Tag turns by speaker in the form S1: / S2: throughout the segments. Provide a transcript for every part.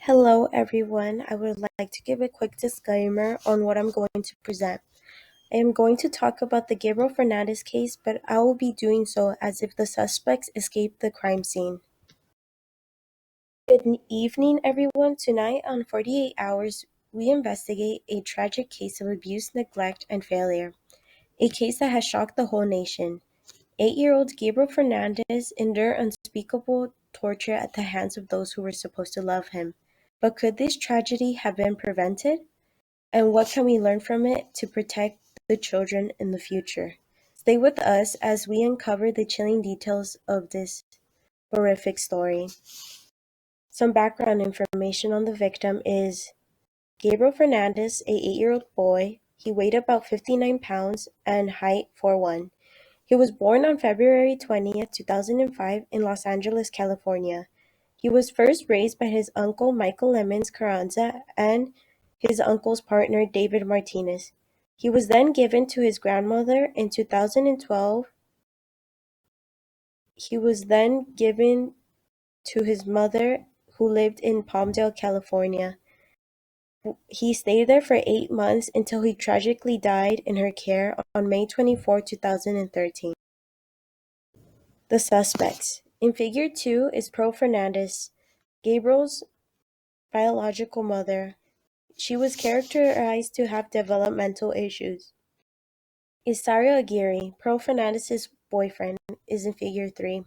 S1: Hello everyone, I would like to give a quick disclaimer on what I'm going to present. I am going to talk about the Gabriel Fernandez case, but I will be doing so as if the suspects escaped the crime scene. Good evening everyone. Tonight on 48 Hours, we investigate a tragic case of abuse, neglect, and failure. A case that has shocked the whole nation. 8-year-old Gabriel Fernandez endured unspeakable torture at the hands of those who were supposed to love him. But could this tragedy have been prevented? And what can we learn from it to protect the children in the future? Stay with us as we uncover the chilling details of this horrific story. Some background information on the victim is Gabriel Fernandez, a 8-year-old boy. He weighed about 59 pounds and height 4'1". He was born on February 20th, 2005 in Los Angeles, California. He was first raised by his uncle Michael Lemons Carranza and his uncle's partner David Martinez. He was then given to his grandmother in 2012. He was then given to his mother, who lived in Palmdale, California. He stayed there for 8 months until he tragically died in her care on May 24, 2013. The suspects. In Figure 2 is Pearl Fernandez, Gabriel's biological mother. She was characterized to have developmental issues. Isario Aguirre, Pearl Fernandez's boyfriend, is in Figure 3.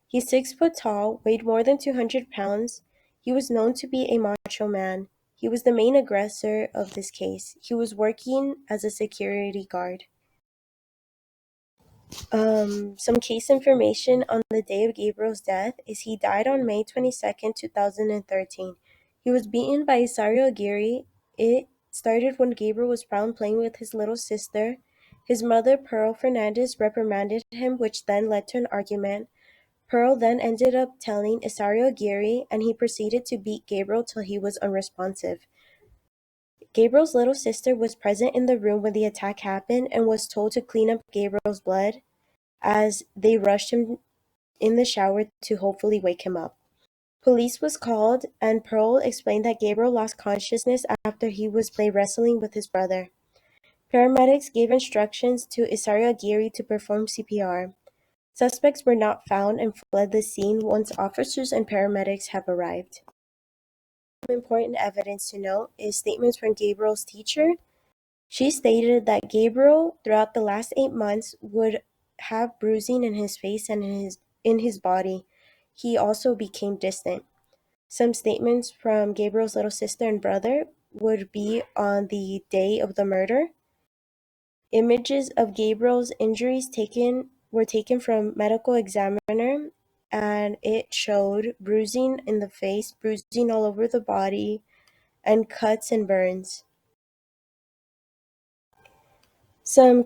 S1: He's 6 foot tall, weighed more than 200 pounds. He was known to be a macho man. He was the main aggressor of this case. He was working as a security guard. Some case information on the day of Gabriel's death is he died on May 22nd, 2013. He was beaten by Isario Aguirre. It started when Gabriel was found playing with his little sister. His mother, Pearl Fernandez, reprimanded him, which then led to an argument. Pearl then ended up telling Isario Aguirre, and he proceeded to beat Gabriel till he was unresponsive. Gabriel's little sister was present in the room when the attack happened and was told to clean up Gabriel's blood, as they rushed him in the shower to hopefully wake him up. Police was called, and Pearl explained that Gabriel lost consciousness after he was play wrestling with his brother. Paramedics gave instructions to Isario Aguirre to perform CPR. Suspects were not found and fled the scene once officers and paramedics have arrived. Some important evidence to note is statements from Gabriel's teacher. She stated that Gabriel, throughout the last 8 months, would have bruising in his face and in his body. He also became distant. Some statements from Gabriel's little sister and brother would be on the day of the murder. Images of Gabriel's injuries were taken from medical examiner, and it showed bruising in the face, bruising all over the body, and cuts and burns. Some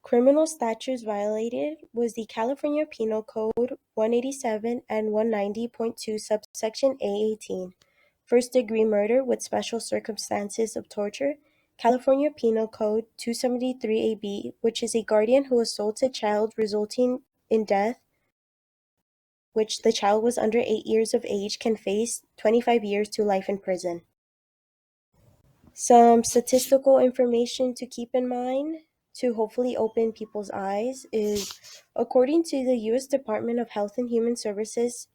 S1: criminal statutes violated was the California Penal Code 187 and 190.2 subsection A18, first-degree murder with special circumstances of torture, California Penal Code 273AB, which is a guardian who assaults a child resulting in death, which the child was under 8 years of age, can face 25 years to life in prison. Some statistical information to keep in mind to hopefully open people's eyes is, according to the U.S. Department of Health and Human Services,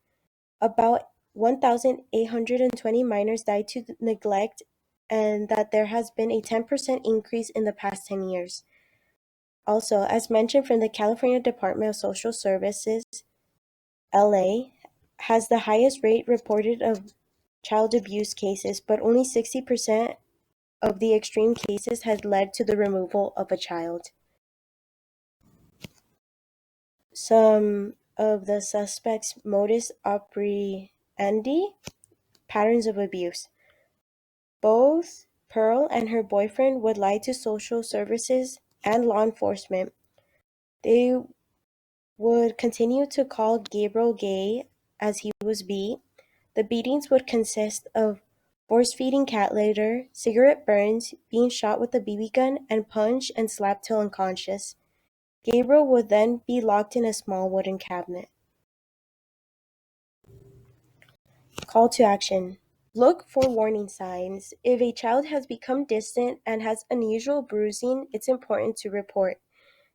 S1: about 1,820 minors died to neglect, and that there has been a 10% increase in the past 10 years. Also, as mentioned from the California Department of Social Services, LA has the highest rate reported of child abuse cases, but only 60% of the extreme cases has led to the removal of a child. Some of the suspects' modus operandi, patterns of abuse. Both Pearl and her boyfriend would lie to social services and law enforcement. They would continue to call Gabriel gay as he was beat. The beatings would consist of force-feeding cat litter, cigarette burns, being shot with a BB gun, and punched and slapped till unconscious. Gabriel would then be locked in a small wooden cabinet. Call to action. Look for warning signs. If a child has become distant and has unusual bruising, it's important to report.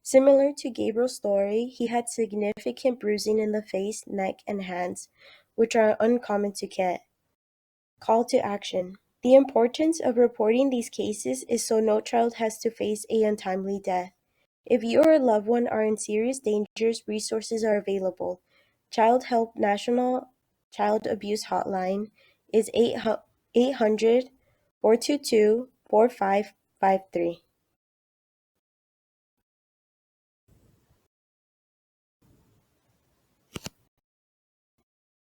S1: Similar to Gabriel's story, he had significant bruising in the face, neck, and hands, which are uncommon to get. Call to action. The importance of reporting these cases is so no child has to face an untimely death. If you or a loved one are in serious danger, resources are available. Child Help National Child Abuse Hotline is 800 422 4553.